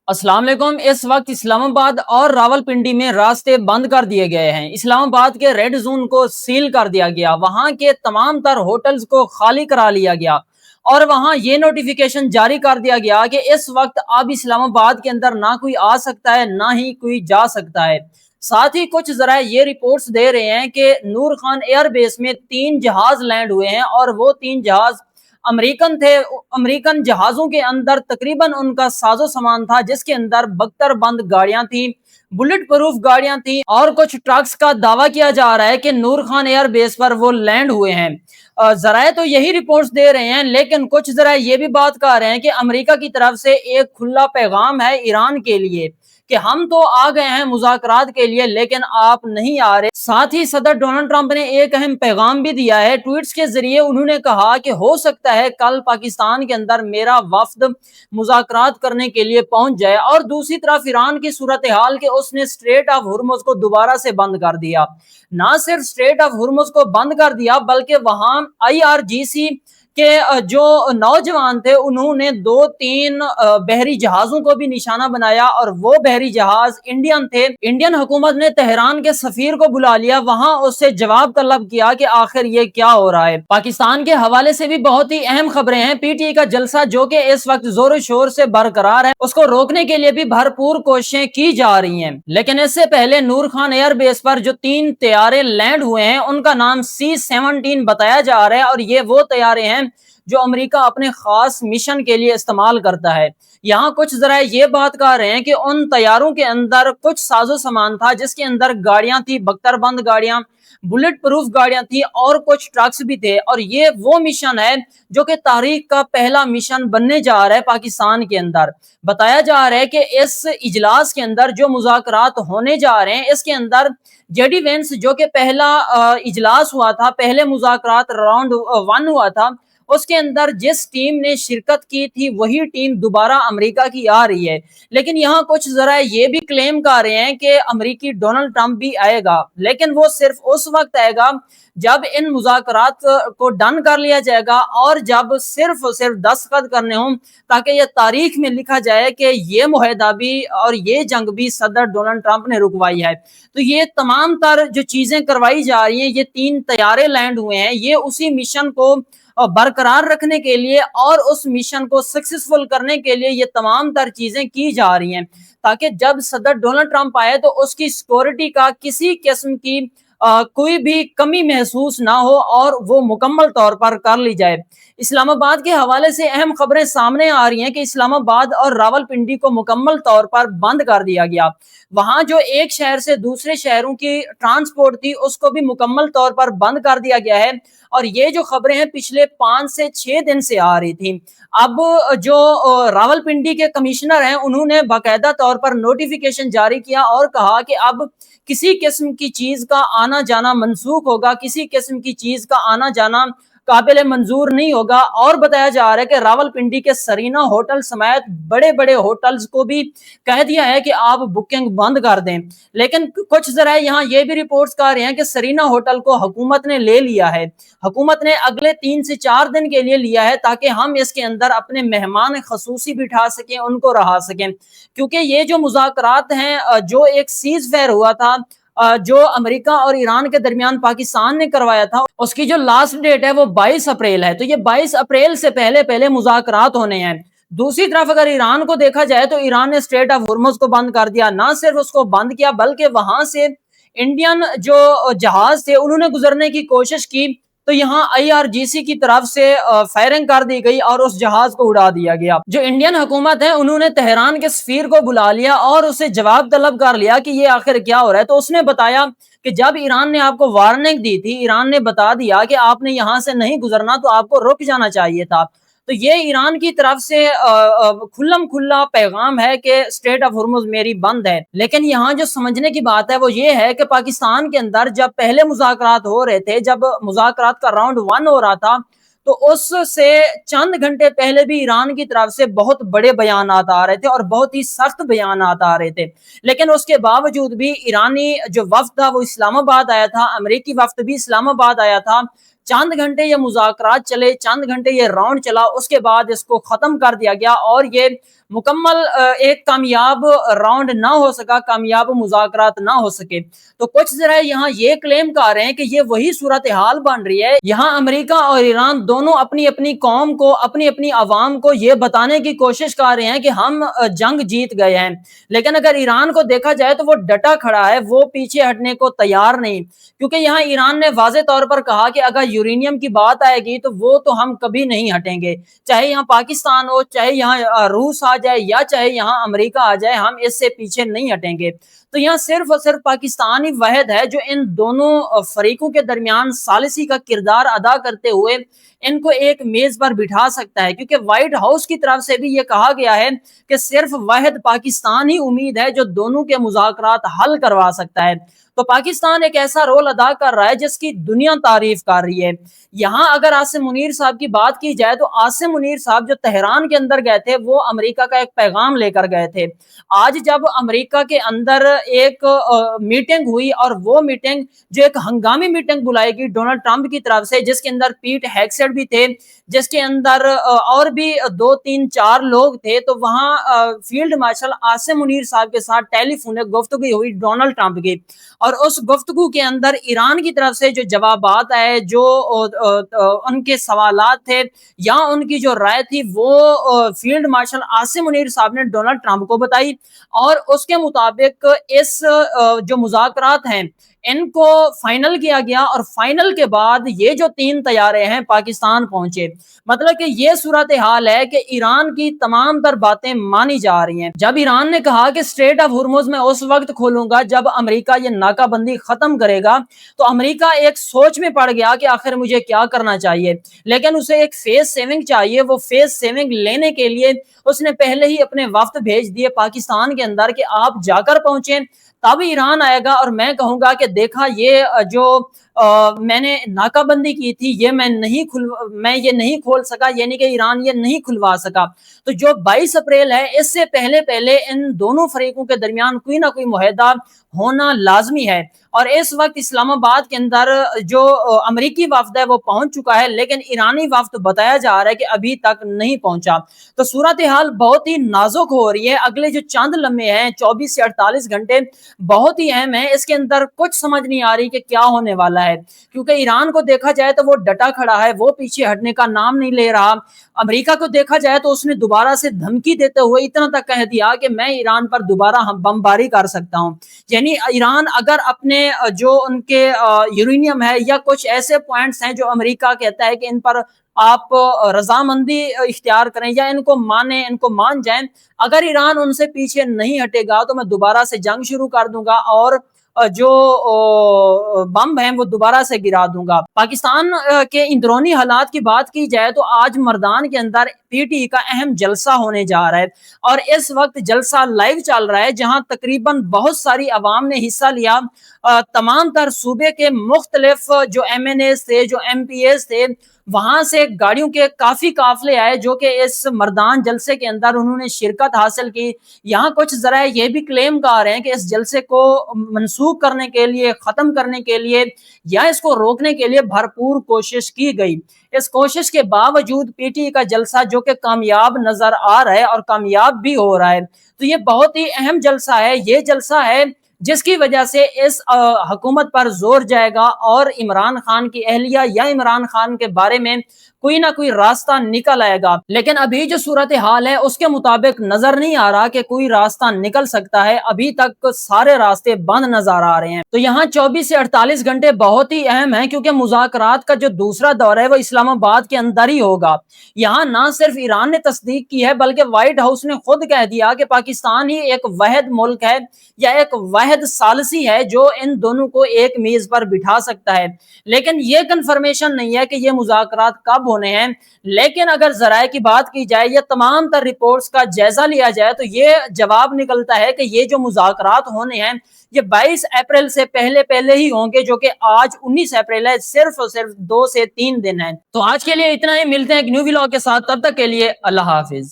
अस्सलाम वालेकुम। इस वक्त इस्लामाबाद और रावलपिंडी में रास्ते बंद कर दिए गए हैं। इस्लामाबाद के रेड जोन को सील कर दिया गया, वहां के तमाम तर होटल्स को खाली करा लिया गया और वहां ये नोटिफिकेशन जारी कर दिया गया कि इस वक्त अब इस्लामाबाद के अंदर ना कोई आ सकता है ना ही कोई जा सकता है। साथ ही कुछ जरा ये रिपोर्ट्स दे रहे हैं कि नूर खान एयरबेस में 3 जहाज लैंड हुए हैं और वो 3 जहाज अमेरिकन थे। अमेरिकन जहाजों के अंदर तकरीबन उनका साजो सामान था, जिसके अंदर बख्तर बंद गाड़ियां थी, बुलेट प्रूफ गाड़ियां थी और कुछ ट्रक्स का दावा किया जा रहा है कि नूर खान एयर बेस पर वो लैंड हुए हैं। जराए तो यही रिपोर्ट्स दे रहे हैं, लेकिन कुछ जराए ये भी बात कर रहे हैं कि अमेरिका की तरफ से एक खुला पैगाम है ईरान के लिए कि हम तो आ गए हैं मुज़ाकरात के लिए, लेकिन आप नहीं आ रहे। साथ ही सदर डोनाल्ड ट्रंप ने एक अहम पैगाम भी दिया है। ट्वीट्स के जरिए उन्होंने कहा कि हो सकता है कल पाकिस्तान के अंदर मेरा वफ्द मुज़ाकरात करने के लिए पहुंच जाए। और दूसरी तरफ ईरान की सूरत हाल के उसने स्ट्रेट ऑफ हुर्मुज को दोबारा से बंद कर दिया। ना सिर्फ स्ट्रेट ऑफ हुर्मुज को बंद कर दिया, बल्कि वहां IRGC के जो नौजवान थे उन्होंने 2-3 बहरी जहाजों को भी निशाना बनाया और वो बहरी जहाज इंडियन थे। इंडियन हुकूमत ने तेहरान के सफीर को बुला लिया, वहां उससे जवाब तलब किया कि आखिर ये क्या हो रहा है। पाकिस्तान के हवाले से भी बहुत ही अहम खबरें हैं। PTI का जलसा जो कि इस वक्त जोरों शोर से बरकरार है, उसको रोकने के लिए भी भरपूर कोशिशें की जा रही हैं। लेकिन इससे पहले नूर खान एयरबेस पर जो 3 तैयारे लैंड हुए हैं उनका नाम C-17 बताया जा रहा है और ये वो तैयारे हैं जो अमेरिका अपने खास मिशन के लिए इस्तेमाल करता है। यहाँ कुछ जरा ये बात कर रहे हैं कि उन तैयारों के अंदर कुछ साजो सामान था, जिसके अंदर गाड़ियां थी, बख्तरबंद गाड़ियां, बुलेट प्रूफ गाड़ियां थी और कुछ ट्रक्स भी थे। और ये वो मिशन है जो कि तारीख का पहला मिशन बनने जा रहा है पाकिस्तान के अंदर। बताया जा रहा है कि इस इजलास के अंदर जो मुज़ाकरात होने जा रहे हैं, इसके अंदर JD Vance जो कि पहला इजलास हुआ था, पहले मुज़ाकरात राउंड 1 हुआ था, उसके अंदर जिस टीम ने शिरकत की थी वही टीम दोबारा अमेरिका की आ रही है। लेकिन यहाँ कुछ जरा ये भी क्लेम कर रहे हैं कि अमेरिकी डोनाल्ड ट्रंप भी आएगा, लेकिन वो सिर्फ उस वक्त आएगा जब इन मुज़ाकरात को डन कर लिया जाएगा और जब सिर्फ दस्तखत करने हों, ताकि ये तारीख में लिखा जाए कि ये मुआहदा भी और ये जंग भी सदर डोनाल्ड ट्रंप ने रुकवाई है। तो ये तमाम तर जो चीजें करवाई जा रही हैं, ये 3 तैयारे लैंड हुए हैं, ये उसी मिशन को बरकरार रखने के लिए और उस मिशन को सक्सेसफुल करने के लिए ये तमाम तर चीजें की जा रही हैं, ताकि जब सदर डोनाल्ड ट्रंप आए तो उसकी सिक्योरिटी का किसी किस्म की कोई भी कमी महसूस ना हो और वो मुकम्मल तौर पर कर ली जाए। इस्लामाबाद के हवाले से अहम खबरें सामने आ रही हैं कि इस्लामाबाद और रावलपिंडी को मुकम्मल तौर पर बंद कर दिया गया। वहां जो एक शहर से दूसरे शहरों की ट्रांसपोर्ट थी उसको भी मुकम्मल तौर पर बंद कर दिया गया है। और ये जो खबरें हैं पिछले 5 से 6 दिन से आ रही थी। अब जो रावलपिंडी के कमिश्नर हैं उन्होंने बाकायदा तौर पर नोटिफिकेशन जारी किया और कहा कि अब किसी किस्म की चीज का आना जाना मनसूख होगा, किसी किस्म की चीज का आना जाना काबिल मंजूर नहीं होगा। और बताया जा रहा है कि रावलपिंडी के सरीना होटल समेत बड़े बड़े होटल्स को भी कह दिया है कि आप बुकिंग बंद कर दें। लेकिन कुछ जरा यहाँ ये भी रिपोर्ट्स कर रहे हैं कि सरीना होटल को हुकूमत ने ले लिया है, हुकूमत ने अगले 3 से 4 दिन के लिए लिया है, ताकि हम इसके अंदर अपने मेहमान खसूसी बिठा सकें, उनको रहा सकें। क्योंकि ये जो मुज़ाकरात हैं, जो एक सीज फायर हुआ था जो अमेरिका और ईरान के दरमियान पाकिस्तान ने करवाया था, उसकी जो लास्ट डेट है वो 22 अप्रैल है। तो ये 22 अप्रैल से पहले पहले मुज़ाकरात होने हैं। दूसरी तरफ अगर ईरान को देखा जाए तो ईरान ने स्ट्रेट ऑफ हुर्मुज को बंद कर दिया। ना सिर्फ उसको बंद किया बल्कि वहां से इंडियन जो जहाज थे उन्होंने गुजरने की कोशिश की, तो यहाँ IRGC की तरफ से फायरिंग कर दी गई और उस जहाज को उड़ा दिया गया। जो इंडियन हुकूमत है उन्होंने तेहरान के सफीर को बुला लिया और उससे जवाब तलब कर लिया कि ये आखिर क्या हो रहा है। तो उसने बताया कि जब ईरान ने आपको वार्निंग दी थी, ईरान ने बता दिया कि आपने यहां से नहीं गुजरना, तो आपको रुक जाना चाहिए था। तो ये ईरान की तरफ से खुल्लम खुल्ला पैगाम है कि स्ट्रेट ऑफ हुर्मुज मेरी बंद है। लेकिन यहाँ जो समझने की बात है वो ये है कि पाकिस्तान के अंदर जब पहले मुज़ाकरात हो रहे थे, जब मुज़ाकरात का राउंड 1 हो रहा था, तो उससे चंद घंटे पहले भी ईरान की तरफ से बहुत बड़े बयान आ रहे थे और बहुत ही सख्त बयान आ रहे थे। लेकिन उसके बावजूद भी ईरानी जो वफ्द था वो इस्लामाबाद आया था, अमेरिकी वफ्द भी इस्लामाबाद आया था। चंद घंटे ये मुज़ाकरात चले, चंद घंटे ये राउंड चला, उसके बाद इसको खत्म कर दिया गया और ये मुकम्मल एक कामयाब राउंड ना हो सका, कामयाब मुज़ाकरात ना हो सके। तो कुछ ज़राए यहाँ ये क्लेम कर रहे हैं कि ये वही सूरत हाल बन रही है। यहाँ अमेरिका और ईरान दोनों अपनी-अपनी कौम को, अपनी-अपनी अवाम को ये बताने की कोशिश कर रहे हैं कि हम जंग जीत गए हैं। लेकिन अगर ईरान को देखा जाए तो वो डटा खड़ा है, वो पीछे हटने को तैयार नहीं। क्योंकि यहाँ ईरान ने वाज़ेह तौर पर कहा कि अगर यूरेनियम की बात आएगी तो वो तो हम कभी नहीं हटेंगे। चाहे यहाँ पाकिस्तान हो, चाहे यहाँ रूस आ जाए या चाहे यहाँ अमेरिका आ जाए, हम इससे पीछे नहीं हटेंगे। तो यहाँ सिर्फ और सिर्फ पाकिस्तान ही वाहिद है जो इन दोनों फरीकों के दरमियान सालिसी का किरदार अदा करते हुए इनको एक मेज पर बिठा सकता है। क्योंकि व्हाइट हाउस की तरफ से भी ये कहा गया है कि सिर्फ वाहिद पाकिस्तान ही उम्मीद है जो दोनों के मुज़ाकरात हल करवा सकता है। तो पाकिस्तान एक ऐसा रोल अदा कर रहा है जिसकी दुनिया तारीफ कर रही है। यहाँ अगर आसिम मुनीर साहब की बात की जाए तो आसिम मुनीर साहब जो तेहरान के अंदर गए थे वो अमेरिका का एक पैगाम लेकर गए थे। आज जब अमेरिका के अंदर एक मीटिंग हुई और वो मीटिंग जो एक हंगामी मीटिंग बुलाई गई डोनाल्ड ट्रंप की तरफ से, जिसके अंदर पीट हेगसेट भी थे, जिसके अंदर और भी 2 3 4 लोग थे, तो वहां फील्ड मार्शल आसिम मुनीर साहब के साथ टेलीफोन गुफ्तगू हुई डोनाल्ड ट्रंप की। और उस गुफ्तगू के अंदर ईरान की तरफ से जो जवाबात आए, जो उनके सवालात थे या उनकी जो राय थी, वो फील्ड मार्शल आसिम मुनीर साहब ने डोनाल्ड ट्रंप को बताई। और उसके मुताबिक इस जो मुज़ाकरात हैं इनको फाइनल किया गया और फाइनल के बाद ये जो 3 तैयारे हैं पाकिस्तान पहुंचे। मतलब कि ये सूरत हाल है कि ईरान की तमाम तर बातें मानी जा रही हैं। जब ईरान ने कहा कि स्ट्रेट ऑफ हुर्मुज में उस वक्त खोलूंगा जब अमेरिका ये नाकाबंदी खत्म करेगा, तो अमेरिका एक सोच में पड़ गया कि आखिर मुझे क्या करना चाहिए। लेकिन उसे एक फेस सेविंग चाहिए। वो फेस सेविंग लेने के लिए उसने पहले ही अपने वफ्द भेज दिए पाकिस्तान के अंदर कि आप जाकर पहुंचे, तब ईरान आएगा और मैं कहूंगा कि देखा ये जो मैंने नाकाबंदी की थी ये मैं ये नहीं खोल सका, यानी कि ईरान ये नहीं खुलवा सका। तो जो 22 अप्रैल है इससे पहले पहले इन दोनों फरीकों के दरमियान कोई ना कोई मुआहदा होना लाजमी है। और इस वक्त इस्लामाबाद के अंदर जो अमेरिकी वफ्द है वो पहुंच चुका है, लेकिन ईरानी वफ्द बताया जा रहा है कि अभी तक नहीं पहुंचा। तो सूरत हाल बहुत ही नाजुक हो रही है। अगले जो चंद लम्हे हैं 24 से 48 घंटे बहुत ही अहम है। इसके अंदर कुछ समझ नहीं आ रही कि क्या होने वाला है। क्योंकि ईरान को देखा जाए तो वो डटा खड़ा है, वो पीछे हटने का नाम नहीं ले रहा। अमेरिका को देखा जाए तो उसने दोबारा से धमकी देते हुए इतना तक कह दिया कि मैं ईरान पर दोबारा बमबारी कर सकता हूं। यानी ईरान अगर अपने जो उनके यूरेनियम है या कुछ ऐसे पॉइंट्स हैं जो अमेरिका कहता है कि इन पर आप रजामंदी इख्तियार करें या इनको माने, इनको मान जाएं, अगर ईरान उनसे पीछे नहीं हटेगा तो मैं दोबारा से जंग शुरू कर दूंगा और जो बम है वो दोबारा से गिरा दूंगा। पाकिस्तान के इंदरूनी हालात की बात की जाए तो आज मर्दान के अंदर पीटी का अहम जलसा होने जा रहा है और इस वक्त जलसा लाइव चल रहा है जहां तकरीबन बहुत सारी अवाम ने हिस्सा लिया। तमाम तर सूबे के मुख्तलिफ जो MNA थे, जो MPs थे, वहां से गाड़ियों के काफी काफिले आए जो कि इस मर्दान जलसे के अंदर उन्होंने शिरकत हासिल की। यहाँ कुछ जरा ये भी क्लेम कर रहे हैं कि इस जलसे को मनसूख करने के लिए, खत्म करने के लिए या इसको रोकने के लिए भरपूर कोशिश की गई। इस कोशिश के बावजूद पीटी का जलसा जो कि कामयाब नजर आ रहा है और कामयाब भी हो रहा है। तो ये बहुत ही अहम जलसा है। ये जलसा है जिसकी वजह से इस हुकूमत पर जोर जाएगा और इमरान खान की अहलिया या इमरान खान के बारे में कोई ना कोई रास्ता निकल आएगा। लेकिन अभी जो सूरत हाल है उसके मुताबिक नजर नहीं आ रहा कि कोई रास्ता निकल सकता है। अभी तक सारे रास्ते बंद नजर आ रहे हैं। तो यहाँ 24 से 48 घंटे बहुत ही अहम है क्योंकि मुज़ाकरात का जो दूसरा दौर है वो इस्लामाबाद के अंदर ही होगा। यहाँ ना सिर्फ ईरान ने तस्दीक की है बल्कि व्हाइट हाउस ने खुद कह दिया कि पाकिस्तान ही एक वाहिद मुल्क है या एक वाहिद सालसी है जो इन दोनों को एक मेज पर बिठा सकता है। लेकिन यह कंफर्मेशन नहीं है कि ये मुज़ाकरात कब होने हैं। लेकिन अगर जराए की बात की जाए या तमाम तर रिपोर्ट्स का जायजा लिया जाए तो ये जवाब निकलता है कि ये जो मुज़ाकरात होने हैं ये 22 अप्रैल से पहले पहले ही होंगे, जो कि आज 19 अप्रैल है। सिर्फ और सिर्फ 2 से 3 दिन है। तो आज के लिए इतना ही, मिलते हैं एक न्यू व्लॉग के साथ। तब तक के लिए अल्लाह हाफिज।